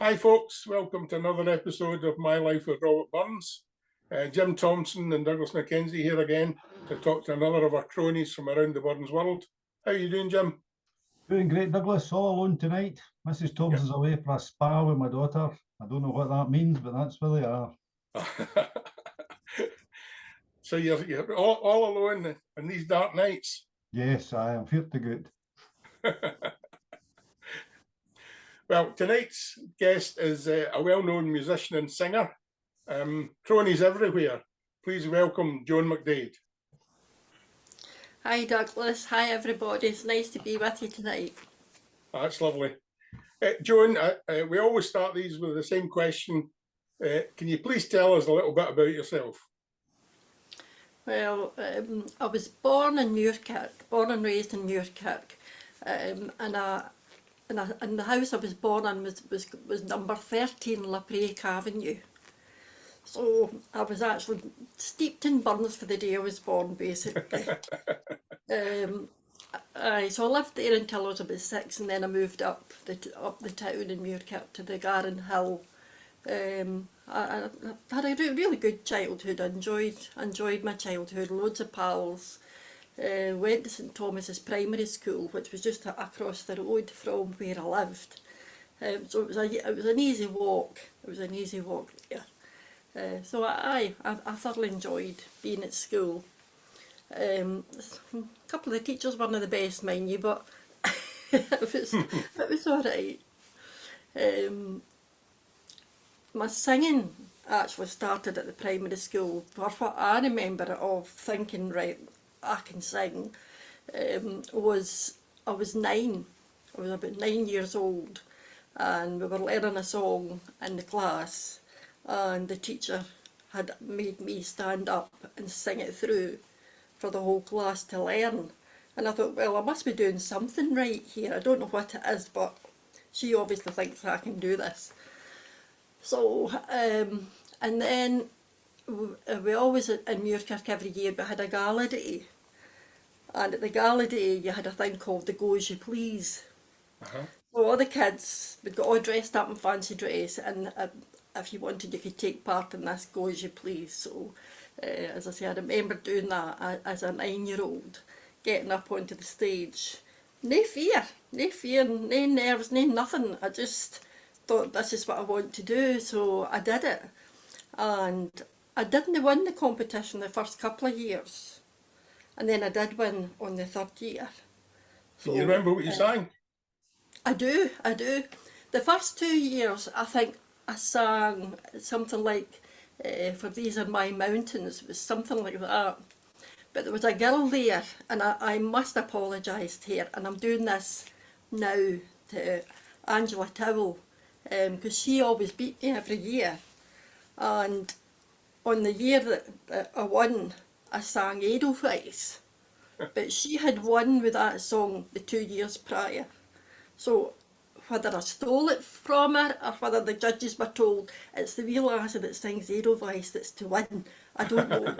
Hi folks, welcome to another episode of My Life with Robert Burns. Jim Thompson and Douglas McKenzie here again to talk to another of our cronies from around the Burns world. How are you doing, Jim? Doing great, Douglas. All alone tonight. Mrs. Thompson's away for a spa with my daughter. I don't know what that means, but that's where they are. So you're all alone in these dark nights? Yes, I am feared to good. Well, tonight's guest is a well-known musician and singer. Cronies everywhere. Please welcome Joan McDade. Hi Douglas, hi everybody, it's nice to be with you tonight. That's lovely. Joan, we always start these with the same question. Can you please tell us a little bit about yourself? Well, I was born in Muirkirk, born and raised in Muirkirk, and the house I was born in was number 13 Laprake Avenue. So I was actually steeped in Burns for the day I was born, basically. So I lived there until I was about 6, and then I moved up the town in Muirkirk to the Garran Hill. I had a really good childhood. I enjoyed my childhood. Loads of pals. Went to St Thomas's Primary School, which was just across the road from where I lived. So it was an easy walk. It was an easy walk there. So I thoroughly enjoyed being at school. A couple of the teachers weren't the best, mind you, but it was all right. My singing actually started at the primary school. For what I remember of thinking, right, I can sing, was I was 9. I was about 9 years old, and we were learning a song in the class, and the teacher had made me stand up and sing it through for the whole class to learn. And I thought, well, I must be doing something right here. I don't know what it is, but she obviously thinks I can do this. So, and then we always, in Muirkirk every year, we had a gala day. And at the gala day, you had a thing called the Go As You Please. So all the kids would get all dressed up in fancy dress, and if you wanted, you could take part in this Go As You Please. So, as I say, I remember doing that as a 9-year-old, getting up onto the stage. No fear, no nerves, no nothing. I just thought, this is what I want to do, so I did it. And I didn't win the competition the first couple of years, and then I did win on the 3rd year. So, can you remember what you sang? I do. The first 2 years, I think I sang something like For These Are My Mountains. It was something like that. But there was a girl there, and I must apologise to her, and I'm doing this now to Angela Towell, because she always beat me every year. And on the year that I won, I sang Edelweiss. But she had won with that song the 2 years prior. So whether I stole it from her or whether the judges were told it's the wee lassie that sings Edelweiss that's to win, I don't know.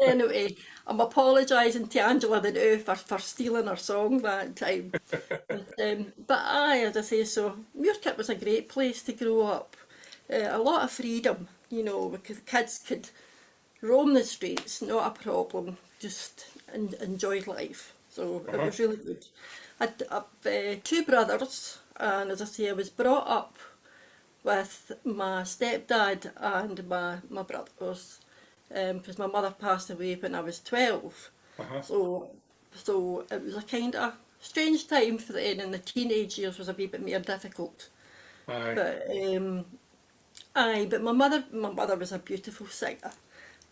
Anyway, I'm apologising to Angela the now for stealing her song that time. But aye, as I say, so Muirkirk was a great place to grow up. A lot of freedom, you know, because kids could roam the streets, not a problem, just enjoyed life. So it was really good. I had 2 brothers, and as I say, I was brought up with my stepdad and my brothers, because my mother passed away when I was 12. So it was a kind of strange time for then, and the teenage years was a wee bit more difficult. But but my mother was a beautiful singer,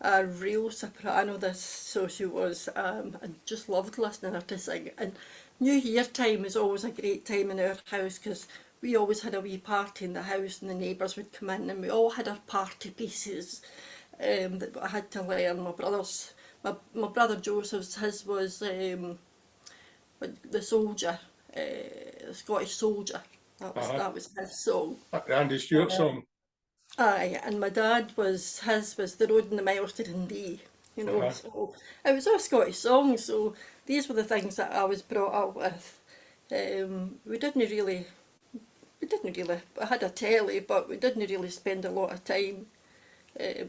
a real soprano. So she was. I just loved listening to her to sing. And New Year time was always a great time in our house, because we always had a wee party in the house, and the neighbours would come in, and we all had our party pieces that I had to learn. My brother Joseph's, his was the soldier, the Scottish soldier. That was his song. The Andy Stewart song. Aye, and my dad his was The Road and the Miles to Dundee, you know. So it was all Scottish songs, so these were the things that I was brought up with. We didn't really we didn't really, I had a telly, but we didn't really spend a lot of time,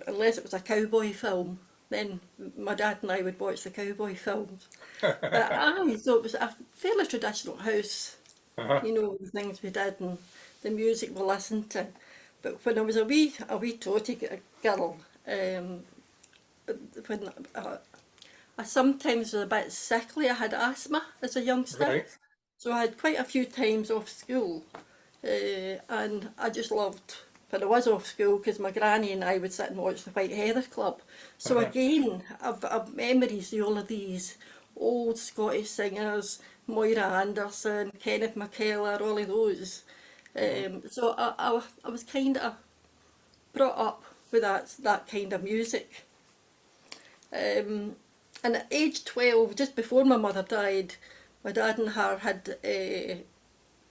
unless it was a cowboy film. Then my dad and I would watch the cowboy films. But aye, so it was a fairly traditional house, you know, the things we did and the music we listened to. But when I was a wee totty girl, when I sometimes was a bit sickly, I had asthma as a youngster. Right. So I had quite a few times off school, and I just loved when I was off school because my granny and I would sit and watch the White Heather Club. So again, I've memories of all of these old Scottish singers, Moira Anderson, Kenneth McKellar, all of those. So I was kind of brought up with that kind of music. And at age 12, just before my mother died, my dad and her had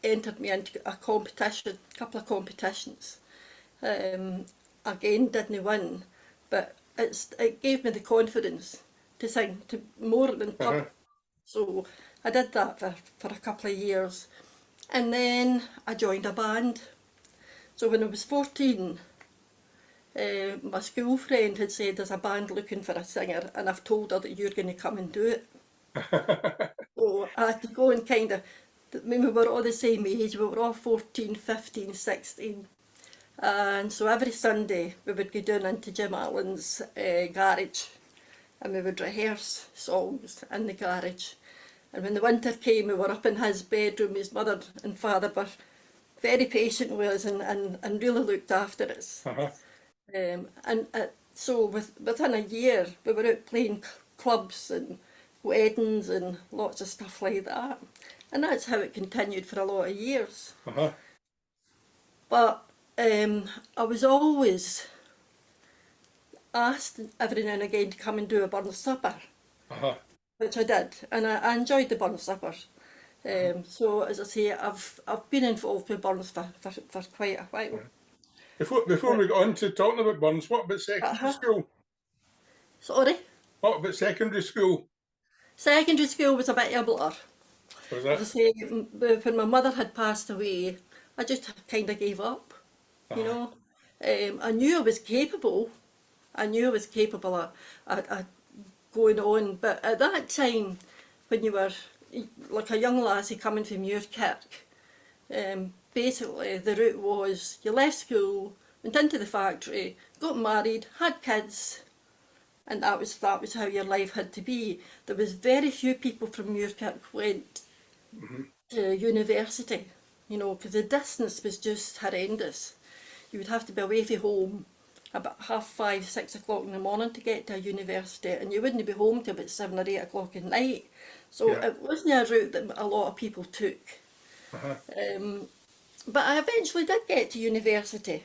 entered me into a couple of competitions. Again, didn't win, but it gave me the confidence to sing to more than pub. So I did that for a couple of years. And then I joined a band. So when I was 14, my school friend had said there's a band looking for a singer and I've told her that you're going to come and do it. So I had to go and kind of, I mean, we were all the same age, we were all 14, 15, 16. And so every Sunday we would go down into Jim Allen's garage and we would rehearse songs in the garage. And when the winter came, we were up in his bedroom. His mother and father were very patient with us and really looked after us. So within a year, we were out playing clubs and weddings and lots of stuff like that. And that's how it continued for a lot of years. But I was always asked every now and again to come and do a burn supper, which I did, and I enjoyed the burn suppers. So as I say, I've been involved with burns for quite a while. Before we got on to talking about burns, what about secondary school? Sorry? What about secondary school? Secondary school was a bit of a blur. Was As I that? say, when my mother had passed away, I just kind of gave up, you know. I knew I was capable. I knew I was capable of going on, but at that time, when you were like a young lassie coming from Muirkirk, basically the route was you left school, went into the factory, got married, had kids, and that was how your life had to be. There was very few people from Muirkirk went to university, you know, because the distance was just horrendous. You would have to be away from home about 5:30, 6 o'clock in the morning to get to a university, and you wouldn't be home till about 7 or 8 o'clock at night. So it wasn't a route that a lot of people took. But I eventually did get to university.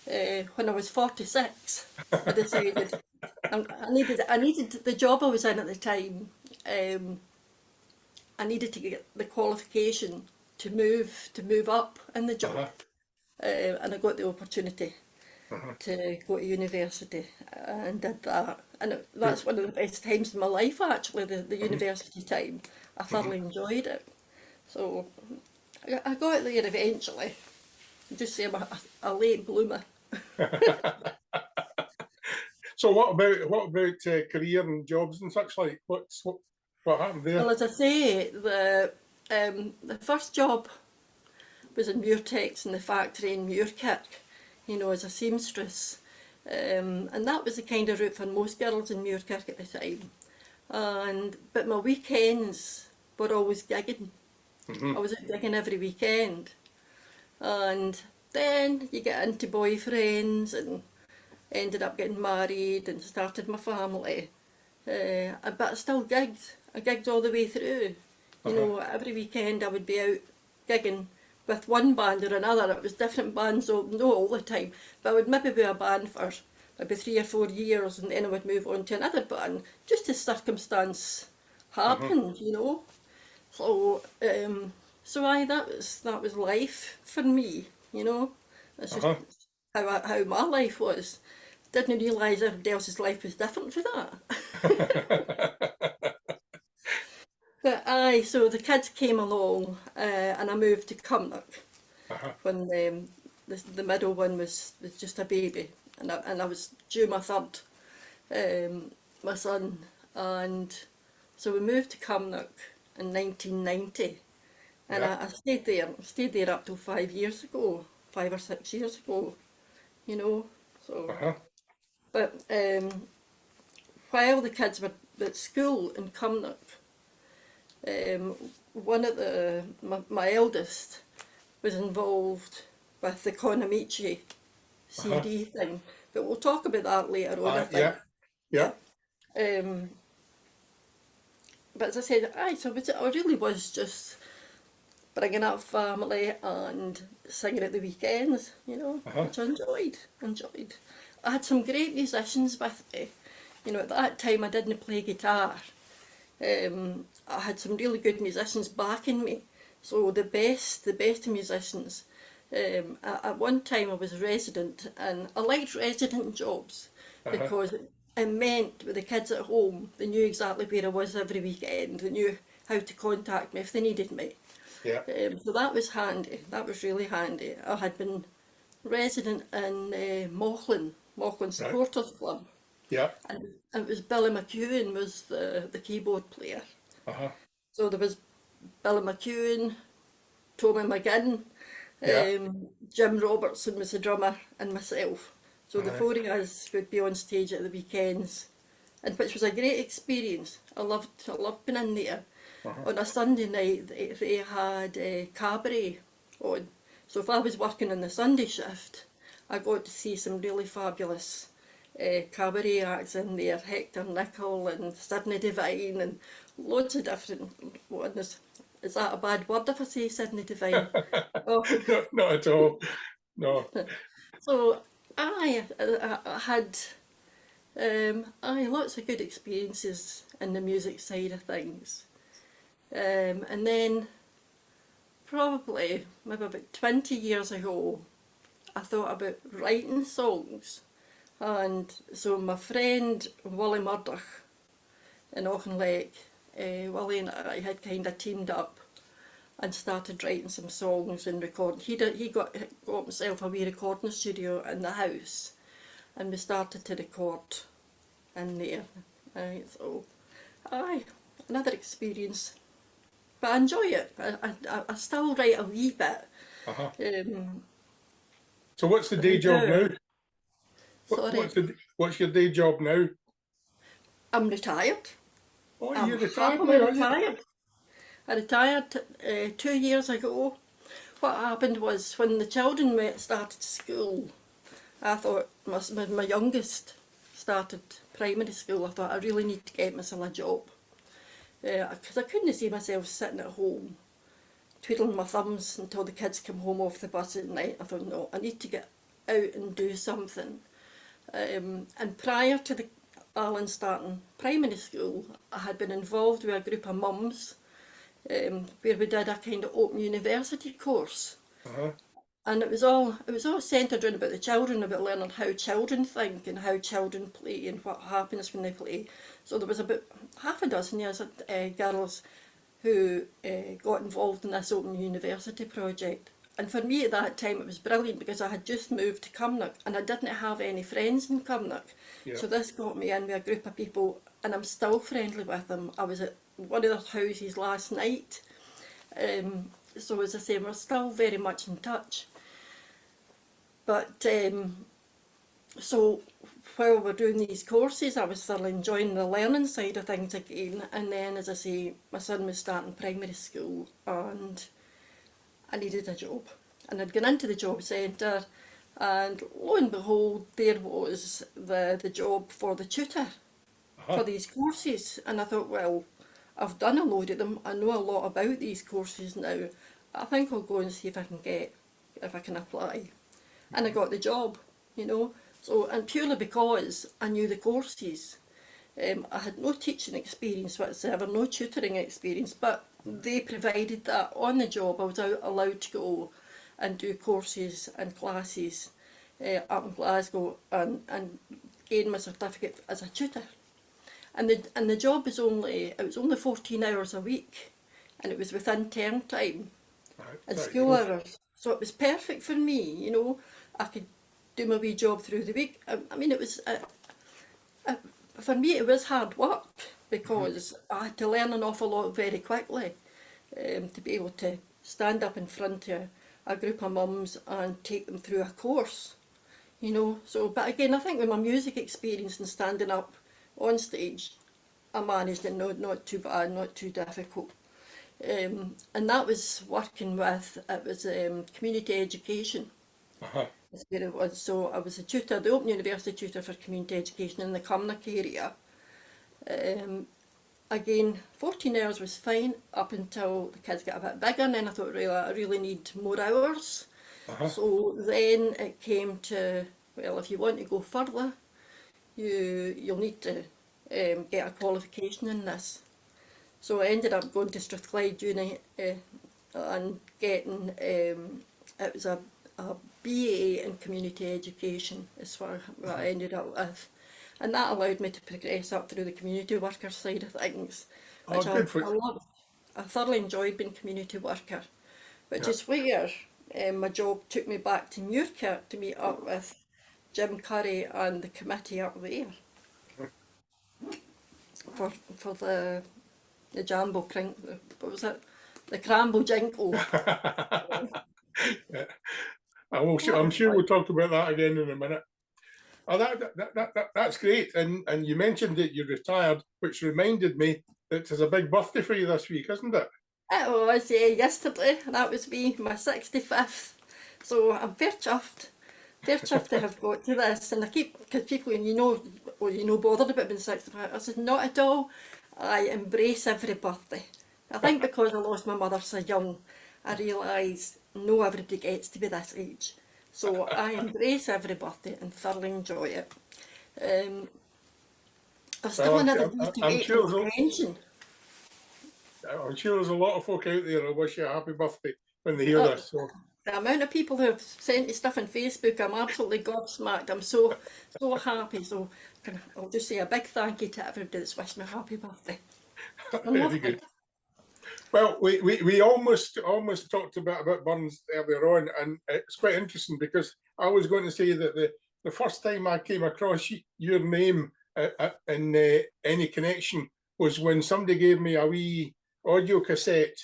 When I was 46, I decided I needed the job I was in at the time. I needed to get the qualification to move up in the job, and I got the opportunity to go to university and did that. And that's one of the best times in my life, actually, the university time. I thoroughly enjoyed it. So I got there eventually. Just say I'm a late bloomer. So what about career and jobs and such like? What happened there? Well, as I say, the first job was in Muirtex in the factory in Muirkirk, you know, as a seamstress. And that was the kind of route for most girls in Muirkirk at the time. But my weekends were always gigging. I was out gigging every weekend. And then you get into boyfriends and ended up getting married and started my family. But I still gigged. I gigged all the way through. You know, every weekend I would be out gigging with one band or another. It was different bands, not all the time, but I would maybe be a band for maybe 3 or 4 years and then I would move on to another band, just as circumstance happened, you know. So, that was life for me, you know. That's just how my life was. Didn't realise everybody else's life was different for that. But aye, so the kids came along and I moved to Cumnock. when the middle one was just a baby, and I was due my third, my son, and so we moved to Cumnock in 1990, and Yeah. I stayed there up till 5 years ago, 5 or 6 years ago, you know. So, but while the kids were at school in Cumnock, one of my eldest was involved with the Konamichi CD thing, but we'll talk about that later on, I think. Yeah. Yeah. But as I said, so I really was just bringing up family and singing at the weekends, you know, which I enjoyed. I had some great musicians with me. You know, at that time I didn't play guitar. I had some really good musicians backing me. So the best musicians. At one time I was resident, and I liked resident jobs because it meant with the kids at home, they knew exactly where I was every weekend. They knew how to contact me if they needed me. Yeah. So that was handy. That was really handy. I had been resident in Mauchline Supporters Club. Yeah. And it was Billy McEwen was the keyboard player. So there was Billy McEwen, Tommy McGinn, Yeah. Jim Robertson was the drummer, and myself. So the four of us would be on stage at the weekends, and which was a great experience. I loved being in there. On a Sunday night, they had cabaret on. So if I was working in the Sunday shift, I got to see some really fabulous cabaret acts in there. Hector Nichol and Sidney Devine and loads of different ones. Is that a bad word if I say Sidney Devine? Oh. No, not at all. No. So I had lots of good experiences in the music side of things. And then probably maybe about 20 years ago, I thought about writing songs. And so my friend Willie Murdoch in Auchinleck, Willie and I had kind of teamed up and started writing some songs and recording. He got himself a wee recording studio in the house, and we started to record in there. So, another experience. But I enjoy it. I still write a wee bit. So what's the day job now? Sorry. What's your day job now? I'm retired. Oh, I'm you're retired happily now, are you? retired. I retired 2 years ago. What happened was when the children started school, I thought my youngest started primary school. I thought I really need to get myself a job because I couldn't see myself sitting at home twiddling my thumbs until the kids come home off the bus at night. I thought, no, I need to get out and do something. And prior to Alan starting primary school, I had been involved with a group of mums where we did a kind of open university course. And it was all centred around about the children, about learning how children think and how children play and what happens when they play. So there was about half a dozen girls who got involved in this open university project. And for me at that time it was brilliant because I had just moved to Cumnock and I didn't have any friends in Cumnock. Yeah. So this got me in with a group of people and I'm still friendly with them. I was at one of their houses last night. So as I say, we're still very much in touch. But so while we're doing these courses, I was thoroughly enjoying the learning side of things again. And then, as I say, my son was starting primary school and I needed a job. And I'd gone into the job centre and lo and behold, there was the job for the tutor for these courses. And I thought, well, I've done a load of them. I know a lot about these courses now. I think I'll go and see if I can apply. And I got the job, you know. So, and purely because I knew the courses. I had no teaching experience whatsoever, no tutoring experience, but they provided that on the job. I was allowed to go and do courses and classes up in Glasgow and gain my certificate as a tutor. And the job was only 14 hours a week, and it was within term time and school hours. So it was perfect for me, you know. I could do my wee job through the week. I mean, it was, for me, it was hard work because I had to learn an awful lot very quickly to be able to stand up in front of a group of mums and take them through a course, you know. So, but again, I think with my music experience and standing up on stage, I managed it not too bad, not too difficult. And that was working with, it was community education. Uh-huh. That's where it was. So I was a tutor, the Open University tutor for community education in the Cumnock area. Again, 14 hours was fine up until the kids got a bit bigger, and then I thought, really, I really need more hours. Uh-huh. So then it came to, well, if you want to go further, you'll need to get a qualification in this. So I ended up going to Strathclyde Uni and getting, it was a BA in community education is what I ended up with. And that allowed me to progress up through the community worker side of things, Oh, which good for I loved. I thoroughly enjoyed being community worker, which Yeah. is where my job took me back to Muirkirk to meet up with Jim Curry and the committee up there for the Jambo Crink, what was it? The Crambo Jinko. Yeah. I'm sure we'll talk about that again in a minute. Oh, that's great. And you mentioned that you retired, which reminded me that there's a big birthday for you this week, isn't it? It was yesterday, that was me, my 65th. So I'm fair chuffed to have got to this. And I keep, because people, bothered about being 65. I said, not at all. I embrace every birthday. I think because I lost my mother so young, I realised no everybody gets to be this age. So I embrace every birthday and thoroughly enjoy it. I've still Well, another year to wait for my pension. I'm sure there's a lot of folk out there who wish you a happy birthday when they hear this. So. The amount of people who have sent me stuff on Facebook, I'm absolutely gobsmacked. I'm so happy. So I'll just say a big thank you to everybody that's wished me a happy birthday. Very good. Well, we almost talked about Burns earlier on, and it's quite interesting because I was going to say that the first time I came across your name in any connection was when somebody gave me a wee audio cassette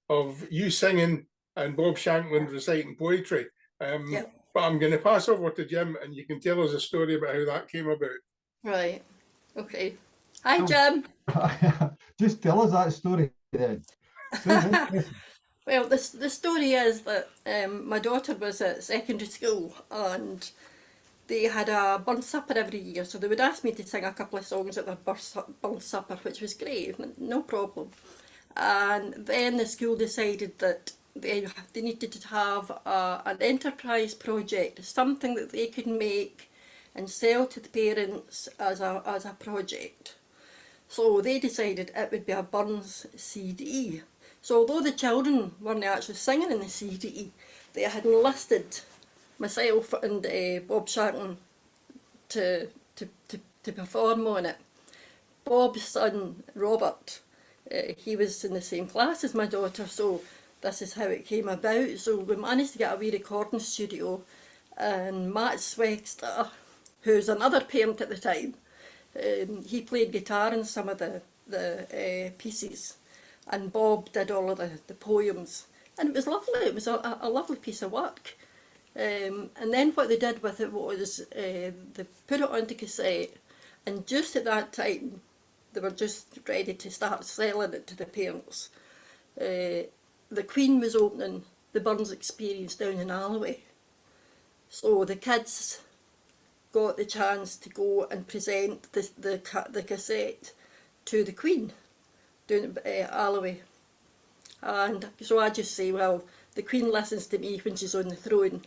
of you singing and Bob Shanklin reciting poetry. Yep. But I'm going to pass over to Jim, and you can tell us a story about how that came about. Right. Okay. Hi, Jim. Just tell us that story then. Well, the story is that my daughter was at secondary school and they had a burnt supper every year, so they would ask me to sing a couple of songs at their burnt supper, which was great, no problem. And then the school decided that they needed to have an enterprise project, something that they could make and sell to the parents as a project. So they decided it would be a Burns CD. So although the children weren't actually singing in the CD, they had enlisted myself and Bob Shanklin to perform on it. Bob's son, Robert, he was in the same class as my daughter, so this is how it came about. So we managed to get a wee recording studio, and Matt Swexter, who's another parent at the time, he played guitar in some of the pieces, and Bob did all of the poems, and it was lovely. It was a lovely piece of work. And then what they did with it was they put it onto cassette, and just at that time they were just ready to start selling it to the parents. The Queen was opening the Burns Experience down in Alloway, so the kids got the chance to go and present the cassette to the Queen down at Alloway. And so I just say, well, the Queen listens to me when she's on the throne.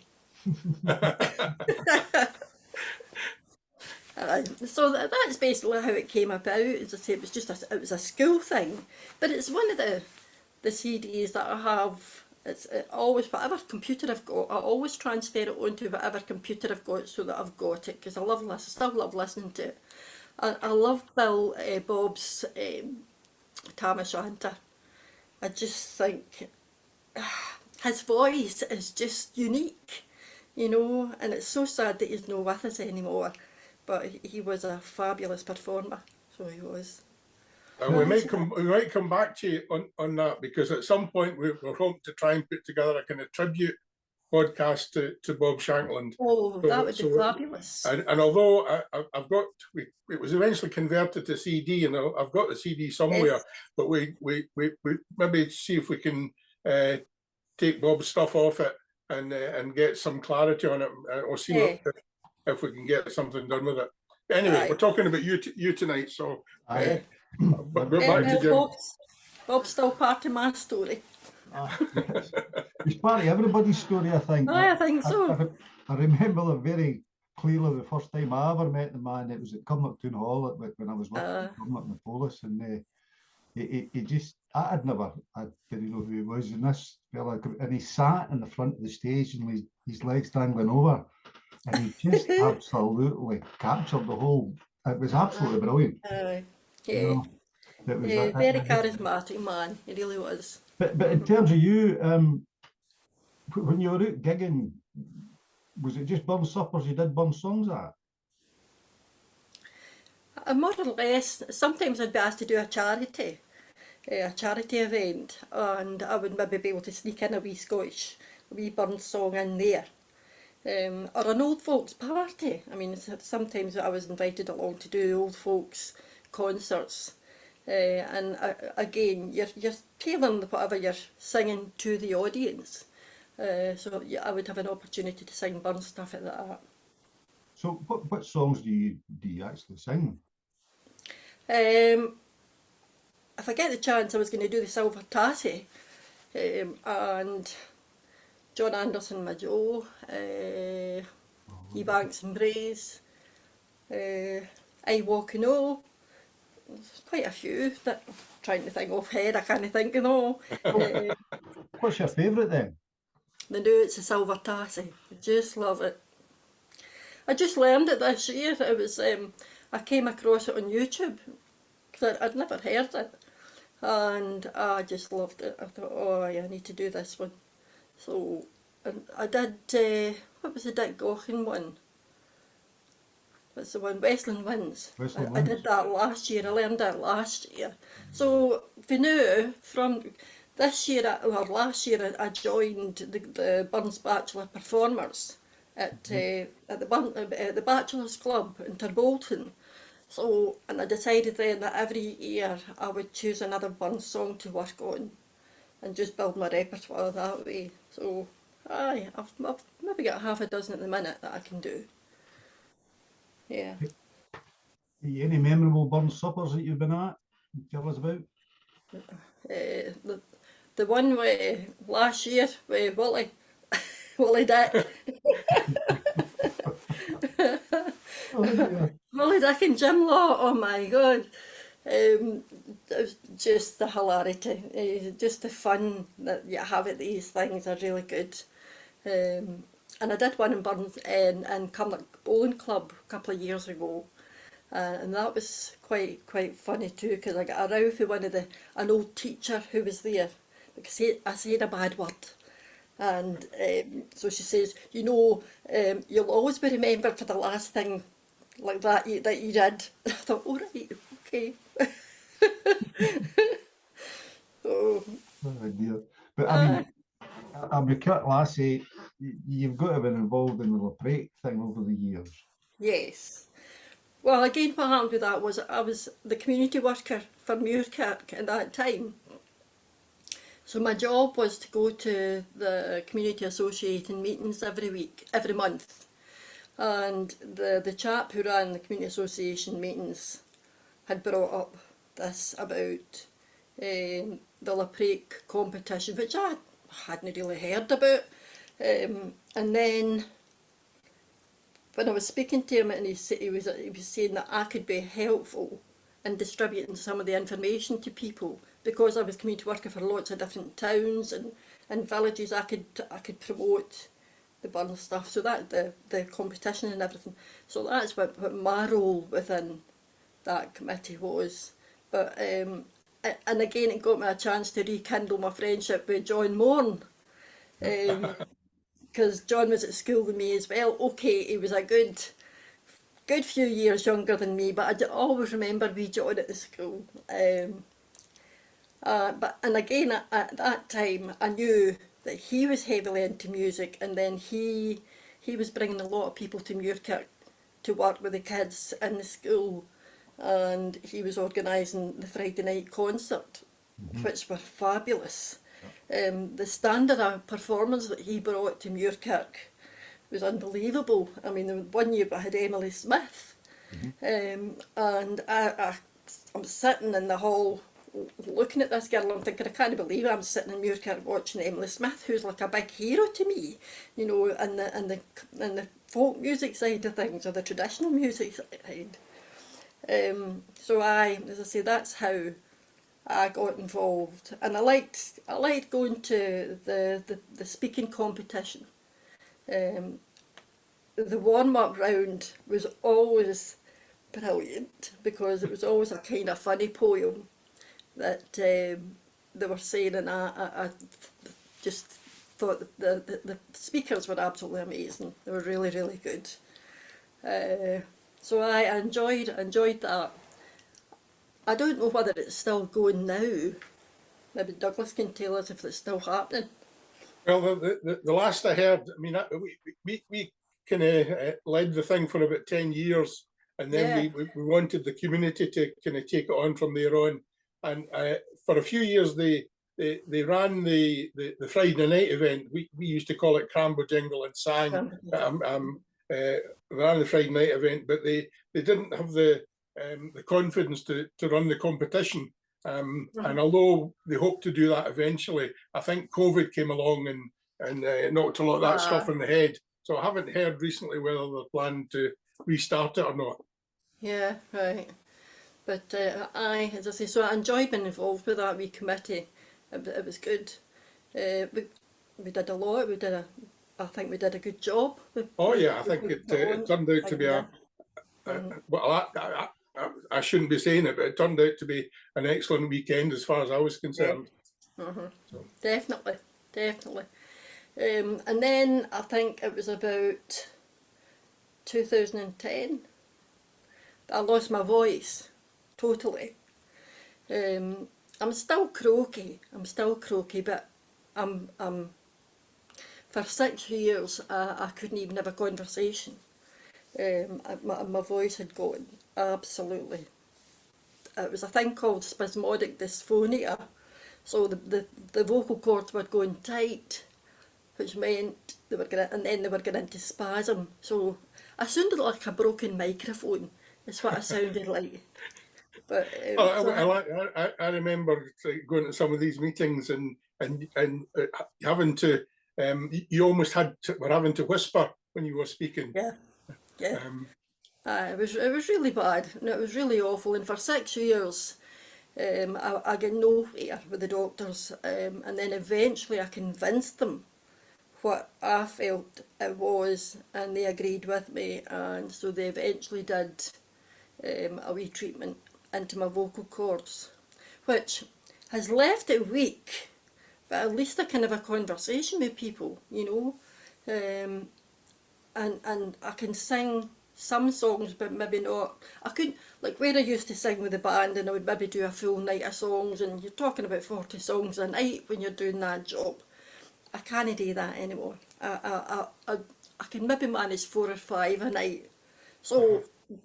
So that's basically how it came about. As I say, it was just it was a school thing, but it's one of the CDs that I have. It's always, whatever computer I've got, I always transfer it onto whatever computer I've got so that I've got it, because I still love listening to it. I love Bob's Tam O'Shanter. I just think his voice is just unique, you know, and it's so sad that he's not with us anymore. But he was a fabulous performer, so he was. And we might come back to you on that, because at some point we're hoping to try and put together a kind of tribute podcast to Bob Shankland. Oh, that would be So fabulous. and although I've got, it was eventually converted to CD, and I've got the CD somewhere, Yes. but we maybe see if we can take Bob's stuff off it and get some clarity on it, or see if we can get something done with it. Anyway, we're talking about you tonight, so but go back to Jim. Bob's still part of my story. Yes. It's part of everybody's story, I think. I think so. I remember it very clearly the first time I ever met the man. It was at Cumnock Town Hall when I was working at Cumnock Napolis, and he just, I didn't know who he was, and this fella, and he sat in the front of the stage and his legs dangling over, and he just absolutely captured the whole. It was absolutely brilliant. Yeah. You know, it was very charismatic man. He really was. But in terms of you, when you were out gigging, was it just Burn Suppers you did Burn songs at? More or less. Sometimes I'd be asked to do a charity event, and I would maybe be able to sneak in a wee Burn song in there. Or an old folks party. I mean, sometimes I was invited along to do old folks concerts. And again, you're tailoring whatever you're singing to the audience. So yeah, I would have an opportunity to sing Burn stuff at that. So what songs do you actually sing? If I get the chance, I was going to do the Silver Tassie, and John Anderson, my Joe, Ebanks and Braes, I Walking O. There's quite a few that I'm trying to think offhand. I can't think of them all. What's your favourite then? The new It's a Silver Tassie. I just love it. I just learned it this year. It was I came across it on YouTube because I'd never heard it, and I just loved it. I thought, oh yeah, I need to do this one. So and I did. What was the Dick Gaughan one? What's the one? Westland Winds. I did that last year. I learned that last year. So for now, from this year or last year, I joined the Burns Bachelor Performers at the Bachelors Club in Turbolton. So, and I decided then that every year I would choose another Burns song to work on, and just build my repertoire that way. So, aye, I've maybe got half a dozen at the minute that I can do. Yeah. Any memorable Burn Suppers that you've been at? Tell us about. The one with last year with Willie Dick. Willie Dick and Jim Law, oh my God. It was just the hilarity, just the fun that you have at these things are really good. And I did one in Burns in Cumnock Bowling Club a couple of years ago. And that was quite funny too, because I got a row with an old teacher who was there because I said a bad word, and so she says, you know, you'll always be remembered for the last thing like that you did. I thought, all right, okay. Oh dear. But I mean, I'm a cut lassie. You've got to have been involved in the Laprake thing over the years. Yes. Well, again, what happened with that was I was the community worker for Muirkirk at that time. So my job was to go to the community association meetings every month. And the chap who ran the community association meetings had brought up this about the Laprake competition, which I hadn't really heard about. And then when I was speaking to him, and he was saying that I could be helpful in distributing some of the information to people, because I was community worker for lots of different towns and villages. I could promote the Burn stuff, so that the competition and everything. So that's what my role within that committee was. But and again, it got me a chance to rekindle my friendship with John Morn. Because John was at school with me as well. Okay, he was a good few years younger than me, but I always remember wee John at the school. And again, at that time, I knew that he was heavily into music, and then he was bringing a lot of people to Muirkirk to work with the kids in the school, and he was organising the Friday night concert, which were fabulous. The standard of performance that he brought to Muirkirk was unbelievable. I mean, one year I had Emily Smith, and I'm sitting in the hall looking at this girl. I'm thinking, I can't believe I'm sitting in Muirkirk watching Emily Smith, who's like a big hero to me, you know, and the folk music side of things, or the traditional music side. So as I say, that's how I got involved, and I liked going to the speaking competition. The warm-up round was always brilliant, because it was always a kind of funny poem that they were saying, and I just thought that the speakers were absolutely amazing. They were really, really good. So I enjoyed that. I don't know whether it's still going now. Maybe Douglas can tell us if it's still happening. Well, the last I heard, I mean, we kind of led the thing for about 10 years, and then we wanted the community to kind of take it on from there on. And for a few years, they ran the Friday night event. We used to call it Crambo Jingle and Sang. They ran the Friday night event, but they didn't have the confidence to run the competition. And although they hope to do that eventually, I think COVID came along and knocked a lot of that stuff on the head. So I haven't heard recently whether they're planning to restart it or not. Yeah, right. But as I say, so I enjoyed being involved with that wee committee. It was good. We did a lot. I think we did a good job. I think it turned out to be well, I shouldn't be saying it, but it turned out to be an excellent weekend as far as I was concerned. Yeah. So. Definitely. And then I think it was about 2010 I lost my voice totally. I'm still croaky, but I'm for 6 years I couldn't even have a conversation. My voice had gone, absolutely. It was a thing called spasmodic dysphonia. So the vocal cords were going tight, which meant they were going into spasm. So I sounded like a broken microphone. Is what I sounded like. But I remember going to some of these meetings and having to you almost were having to whisper when you were speaking. Yeah. It was really bad. And it was really awful. And for 6 years, I got nowhere with the doctors. And then eventually I convinced them what I felt it was, and they agreed with me. And so they eventually did a wee treatment into my vocal cords, which has left it weak, but at least I can have a conversation with people, you know, and I can sing some songs, but maybe not. I could, like where I used to sing with the band, and I would maybe do a full night of songs, and you're talking about 40 songs a night when you're doing that job. I can't do that anymore. I can maybe manage 4 or 5 a night. So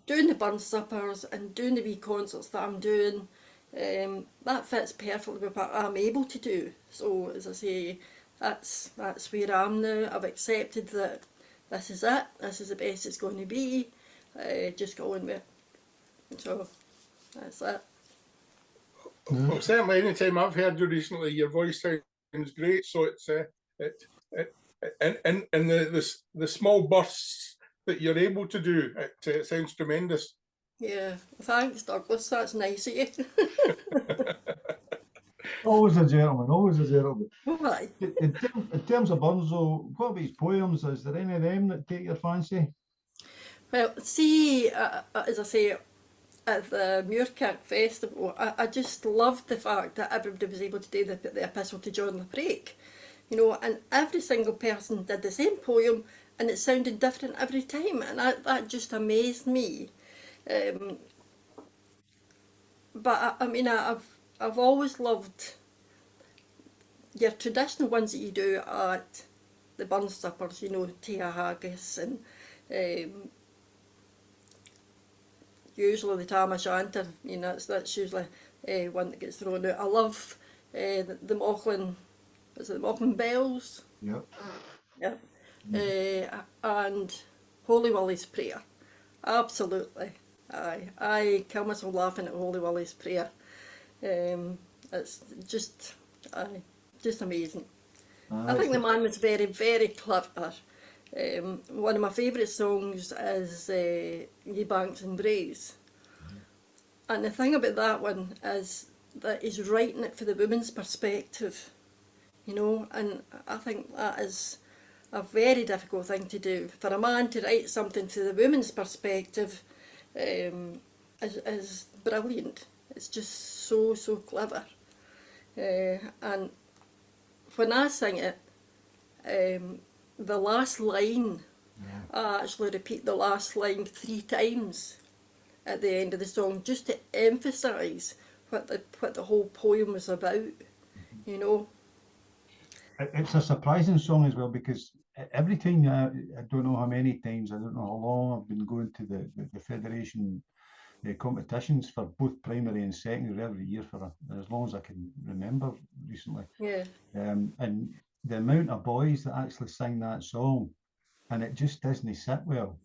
doing the burn suppers and doing the wee concerts that I'm doing, that fits perfectly with what I'm able to do. So as I say, that's where I am now. I've accepted that this is it. This is the best it's going to be. Just go on with it. So that's it. Well, certainly, any time I've heard you recently, your voice sounds great. So it's and the small bursts that you're able to do, it sounds tremendous. Yeah, thanks, Douglas. That's nice of you. Always a gentleman, always a gentleman. Right. In terms of Burns, though, what about his poems? Is there any of them that take your fancy? Well, see, as I say, at the Muirkirk Festival, I just loved the fact that everybody was able to do the Epistle to John the Break, you know, and every single person did the same poem and it sounded different every time, and that just amazed me. But I mean, I've always loved your traditional ones that you do at the Burnstoppers, you know, Tia Haggis and usually the Tam O'Shanter, you know, that's usually one that gets thrown out. I love the Mauchline, is it the Mauchline Bells? Yep. Yeah. And Holy Willie's Prayer. Absolutely. I kill myself laughing at Holy Willie's Prayer. It's just, just amazing. I think the man was very, very clever. One of my favourite songs is Ye Banks and Braes. And the thing about that one is that he's writing it for the woman's perspective, you know, and I think that is a very difficult thing to do. For a man to write something to the woman's perspective is brilliant. It's just so, so clever. And when I sing it, the last line, I actually repeat the last line 3 times at the end of the song, just to emphasise what the whole poem was about, you know. It's a surprising song as well, because every time, I don't know how many times, I don't know how long I've been going to the Federation competitions for both primary and secondary every year for as long as I can remember recently. Yeah. And the amount of boys that actually sing that song, and it just doesn't sit well.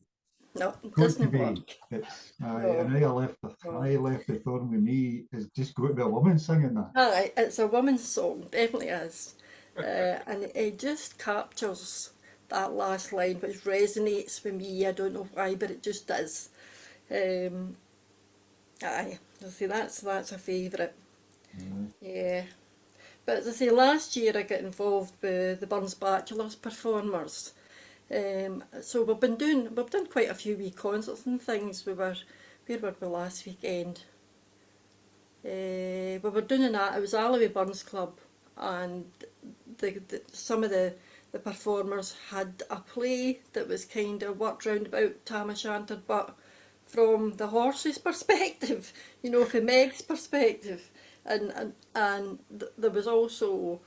No, it doesn't work. It's No. and I left the thorn with me is just got to be a woman singing that. Aye, it's a woman's song, definitely is. And it just captures that last line, which resonates with me. I don't know why, but it just does. Aye, I say that's a favourite. Yeah. But as I say, last year I got involved with the Burns Bachelors performers. So we've done quite a few wee concerts and things. Where were we last weekend? We were doing that. It was Alloway Burns Club, and some of the performers had a play that was kind of worked round about Tam O'Shanter, but from the horse's perspective, you know, from Meg's perspective, and there was also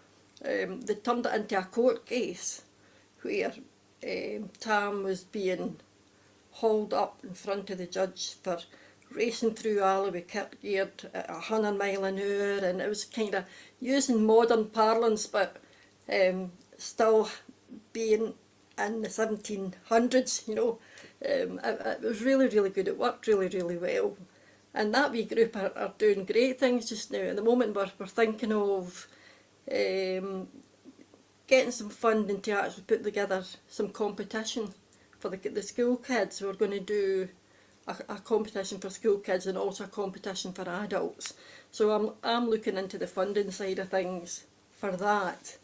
they turned it into a court case where Tam was being hauled up in front of the judge for racing through Alloway Kirkyard at 100 mile an hour, and it was kind of using modern parlance but still being in the 1700s, you know. It was really, really good. It worked really, really well. And that wee group are doing great things just now. At the moment we're thinking of getting some funding to actually put together some competition for the school kids. We're going to do a competition for school kids and also a competition for adults. So I'm looking into the funding side of things for that.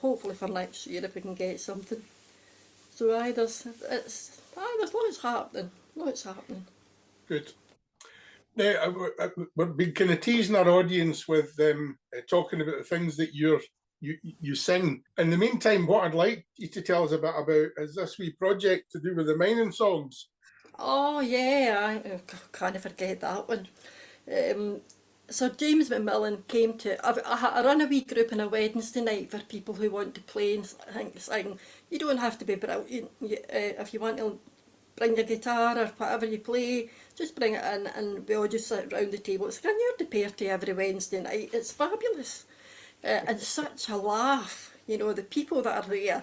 Hopefully for next year if we can get something. So there's lots happening. Lots happening. Good. Now, we've been kind of teasing our audience with talking about the things that you sing. In the meantime, what I'd like you to tell us a bit about is this wee project to do with the mining songs. Oh yeah, I can't forget that one. Sir James McMillan came to. I run a wee group on a Wednesday night for people who want to play and sing. You don't have to be brilliant. If you want to bring your guitar or whatever you play, just bring it in and we all just sit round the table. It's a new party every Wednesday night. It's fabulous. And such a laugh. You know, the people that are there,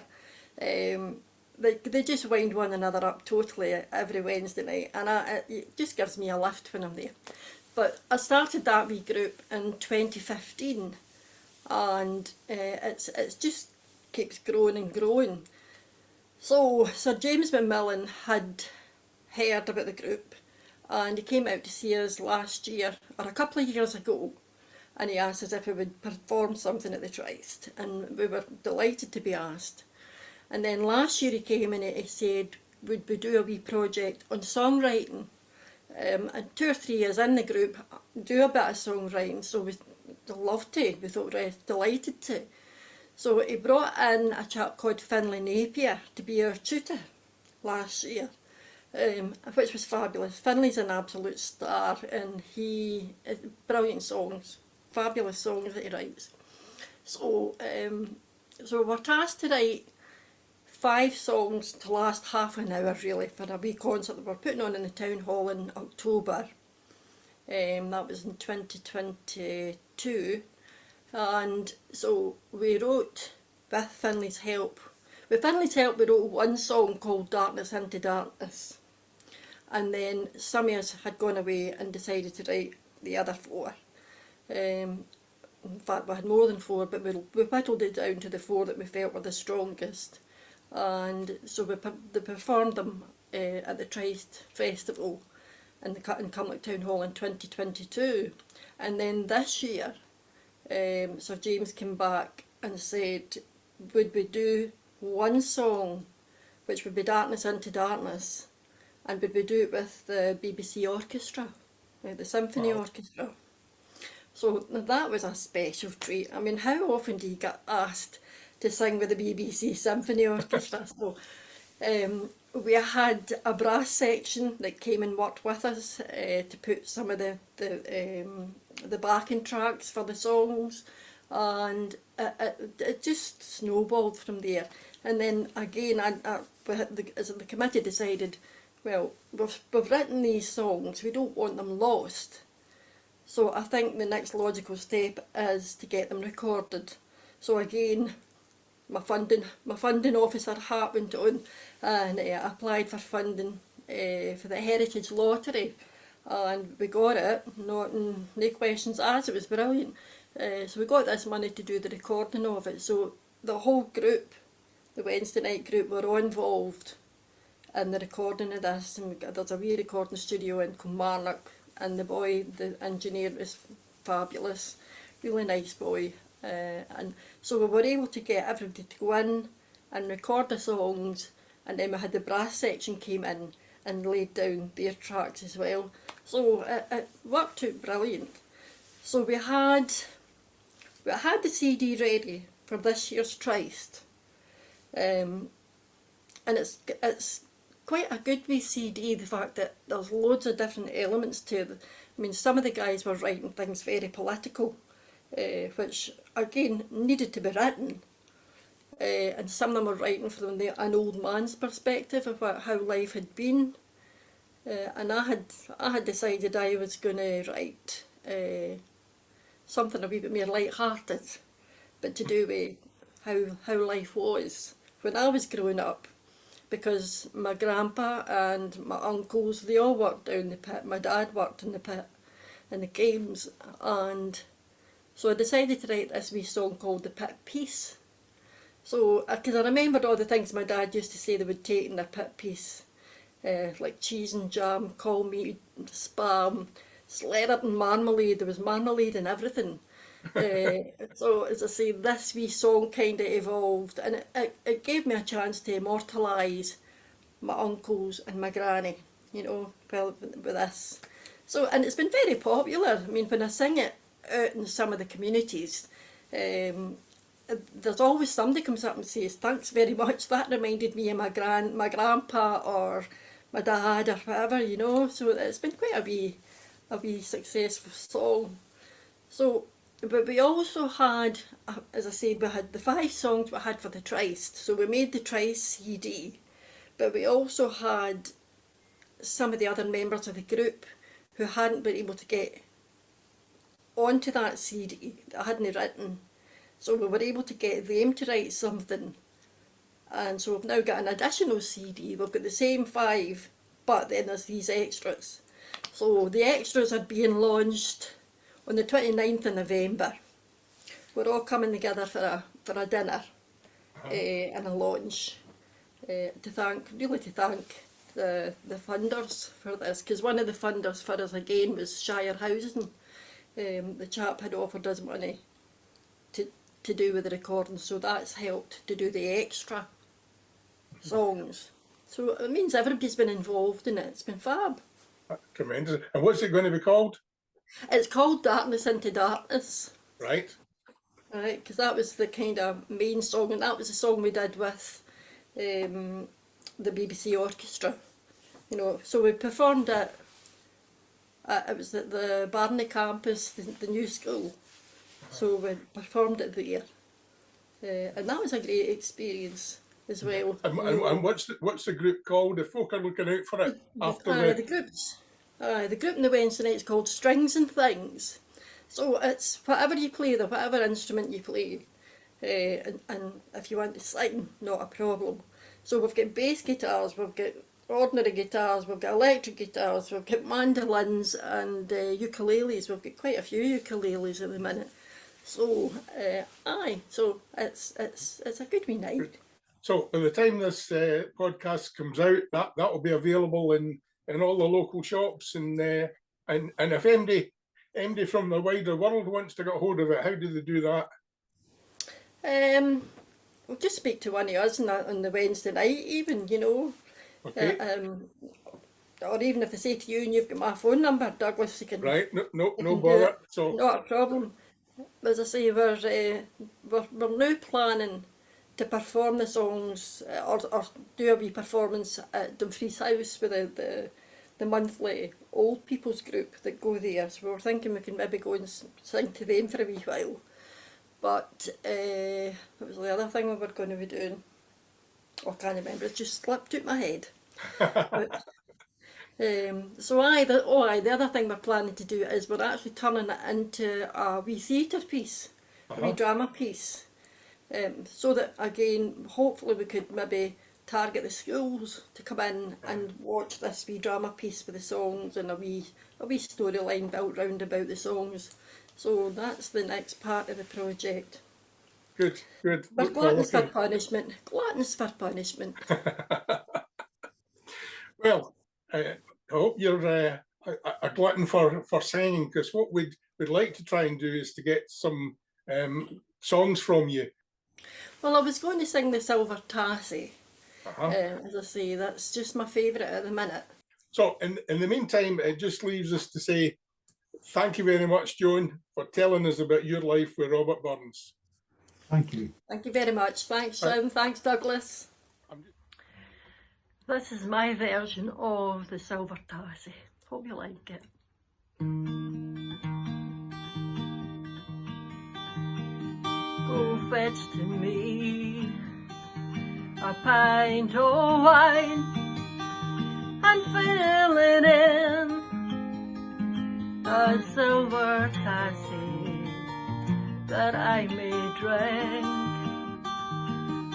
they just wind one another up totally every Wednesday night, and it just gives me a lift when I'm there. But I started that wee group in 2015, and it's just keeps growing and growing. So Sir James McMillan had heard about the group, and he came out to see us last year, or a couple of years ago, and he asked us if we would perform something at the Tryst, and we were delighted to be asked. And then last year he came and he said, would we do a wee project on songwriting? And 2 or 3 years in the group, do a bit of songwriting, so we'd love to. We thought we were delighted to. So he brought in a chap called Finlay Napier to be our tutor last year, which was fabulous. Finlay's an absolute star, and brilliant songs, fabulous songs that he writes. So, so we're tasked to write 5 songs to last half an hour, really, for a wee concert that we're putting on in the town hall in October. That was in 2022. And so we wrote, with Finlay's help, we wrote one song called Darkness into Darkness. And then some of us had gone away and decided to write the other 4. In fact, we had more than 4, but we whittled it down to the 4 that we felt were the strongest. And so they performed them at the Trist Festival in Cumnock Town Hall in 2022. And then this year, Sir James came back and said, would we do one song which would be Darkness into Darkness, and would we do it with the BBC Orchestra, the Symphony Orchestra. So that was a special treat. I mean, how often do you get asked to sing with the BBC Symphony Orchestra? So we had a brass section that came and worked with us to put some of the backing tracks for the songs, and it just snowballed from there. And then again, as the committee decided, well, we've written these songs, we don't want them lost. So I think the next logical step is to get them recorded. So again, my funding officer hat went on, and applied for funding for the Heritage Lottery, and we got it, no questions asked. It was brilliant. So we got this money to do the recording of it. So the whole group, the Wednesday night group, were all involved in the recording of this. And there's a wee recording studio in Kilmarnock, and the engineer is fabulous, really nice boy. And so we were able to get everybody to go in and record the songs, and then we had the brass section came in and laid down their tracks as well. So it worked out brilliant. So we had the CD ready for this year's Trist, and it's quite a good wee CD, the fact that there's loads of different elements to it. I mean, some of the guys were writing things very political, which again needed to be written, and some of them were writing from an old man's perspective of how life had been, and I had decided I was going to write something a wee bit more light-hearted, but to do with how life was when I was growing up, because my grandpa and my uncles, they all worked down the pit. My dad worked in the pit, in the games, and so I decided to write this wee song called The Pit Piece. So, because I remembered all the things my dad used to say they would take in their pit piece, like cheese and jam, call me spam, slather and marmalade. There was marmalade and everything. So, as I say, this wee song kind of evolved, and it gave me a chance to immortalise my uncles and my granny, with this. So, and it's been very popular. I mean, when I sing it out in some of the communities, there's always somebody comes up and says, thanks very much, that reminded me of my grandpa or my dad or whatever, so it's been quite a wee successful song. So, but we also had, as I said, we had the 5 songs we had for the Trist, so we made the Trist CD, but we also had some of the other members of the group who hadn't been able to get onto that CD, that I hadn't written. So we were able to get them to write something, and so we've now got an additional CD. We've got the same 5, but then there's these extras. So the extras are being launched on the 29th of November. We're all coming together for a dinner and a launch to thank the funders for this, because one of the funders for us again was Shire Housing. The chap had offered us money to do with the recording, so that's helped to do the extra songs. So it means everybody's been involved in it. It's been fab. Tremendous. And what's it going to be called? It's called Darkness into Darkness. Right. right? Because that was the kind of main song, and that was the song we did with the BBC Orchestra. You know, so we performed it. It was at the Barney campus, the new school. So we performed it there, and that was a great experience as well. And what's the group called? If folk are looking out for it after the groups. The group in the Wednesday night's called Strings and Things. So it's whatever you play, whatever instrument you play, and if you want to sing, not a problem. So we've got bass guitars, we've got ordinary guitars, we've got electric guitars, we've got mandolins and ukuleles. We've got quite a few ukuleles at the minute. So so it's a good wee night. So by the time this podcast comes out, that will be available in all the local shops, and if MD from the wider world wants to get hold of it, how do they do that? We'll just speak to one of us on the Wednesday night, even, you know. Okay. Or even if they say to you, and you've got my phone number, Douglas, you can. Right. No bother. So not a problem. As I say, we're now planning to perform the songs or do a wee performance at Dumfries House with the monthly old people's group that go there. So we're thinking we can maybe go and sing to them for a wee while. But what was the other thing we were going to be doing? I can't remember, it just slipped out my head. But, so the other thing we're planning to do is we're actually turning it into a wee theatre piece, a wee drama piece. So that, again, hopefully we could maybe target the schools to come in and watch this wee drama piece with the songs and a wee storyline built round about the songs. So that's the next part of the project. Good. We're gluttons for punishment. Gluttons for punishment. Well, I hope you're a glutton for singing, because what we'd like to try and do is to get some songs from you. Well, I was going to sing the Silver Tassie. As I say, that's just my favourite at the minute. So in the meantime, it just leaves us to say thank you very much, Joan, for telling us about your life with Robert Burns. Thank you. Thank you very much. Thanks, Joan. Thanks, Douglas. This is my version of the Silver Tassie. Hope you like it. Go fetch to me a pint of wine and fill it in a silver tassie that I may drink.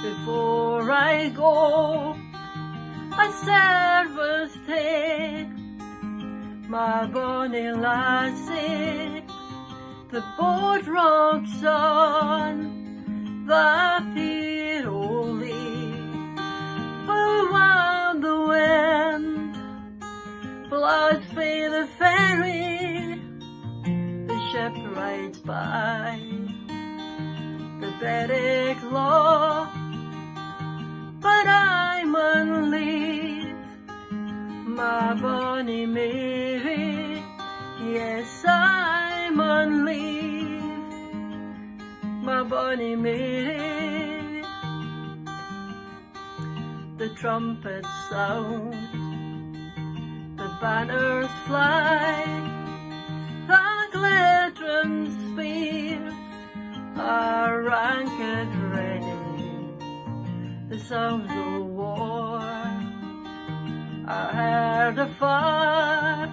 Before I go, a service take my bonny lassie. The boat rocks on the pier only, for while the wind blows frae the ferry, the ship rides by the Berwick Law. But I mun leave my bonny Mary, yes, I mun leave my bonny Mary. The trumpets sound, the banners fly, the glittering spears are ranked ready. The sounds of war are heard afar.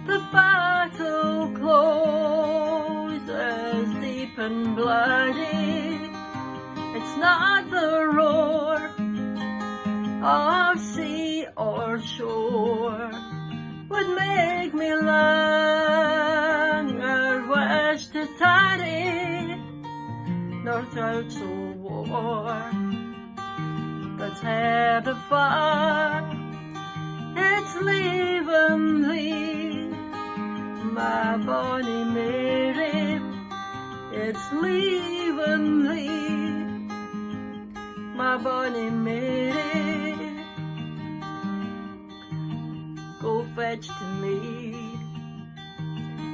The battle closes deep and bloody. It's not the roar of sea or shore would make me long or wish to tarry, nor thoughts of war that's heard afar. It's leaving thee, my bonny Mary. It's leaving thee, my bonny Mary. Go fetch to me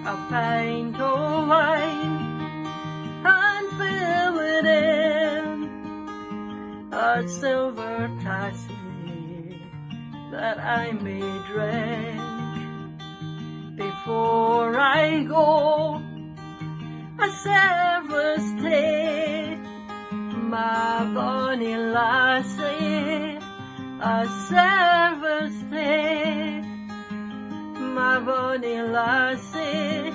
a pint of wine and a silver tassie that I may drink before I go. A service take, my bonny lassie, a service take, my bonny lassie,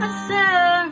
a service